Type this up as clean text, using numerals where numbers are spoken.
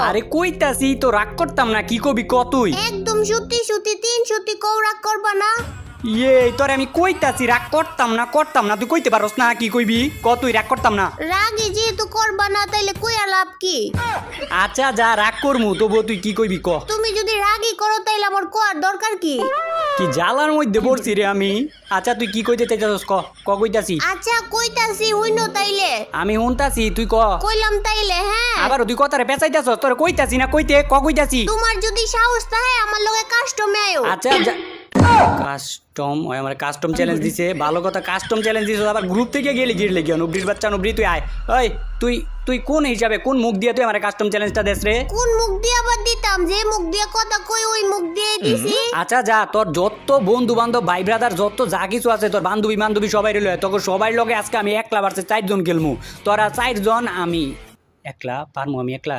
আরে কইতাছি তো রাগ করতাম না, কি কবি ক তুই? একদম সত্যি সত্যি 3 সত্যি কও, রাগ করবা না। ইয়ে তোরে আমি কইতাছি রাগ করতাম না, তুই কইতে পারস না, কি কইবি ক তুই? রাগ করতাম না। রাগে যেহেতু করবা না তাইলে কইয়া লাভ কি? আচ্ছা যা রাগ করমু, তবু তুই কি কইবি ক? তুমি যদি রাগই করো তাইলে আমার কোয়ার দরকার কি? কি জ্বালার মধ্যে পড়ছি রে আমি। আচ্ছা তুই কি কইতে চাইতাছস ক? ক কইতাছি। আচ্ছা কইতাছি হইনো তাইলে। আমি শুনতাছি, তুই ক। কইলাম তাইলে হ্যাঁ। আবার তুই কথারে পেঁচাইতাছস, তোরে কইতাছি না কইতে, ক কইতাছি। তোমার যদি সাহস থাকে আমার লগে কাস্টমে আয়ো। আচ্ছা কাস্টম, ওই আমার কাস্টম চ্যালেঞ্জ দিছে, ভালো কথা। কাস্টম চ্যালেঞ্জ দিছে, আবার গ্রুপ থেকে গেলি গিরলে গিয়া নবরির বাচ্চা নবরি, তুই আয়। ওই তুই কোন হিসাবে, কোন মুখ দিয়ে তুই আমার কাস্টম চ্যালেঞ্জটা দেস রে? কোন মুখ দিয়ে আবার দিতাম? যে মুখ দিয়ে কথা কই ওই মুখ দিয়ে দিছি। আচ্ছা যা, তোর যত বন্ধু বান্ধব ভাই ব্রাদার যত যা কিছু আছে, তোর বান্ধবী সবাই রইল, তোকে সবাই লগে আজকে আমি একলা ভার্সেস 4 জন খেলমু। তোরা 4 জন, আমি একলা পারমু, আমি একলা।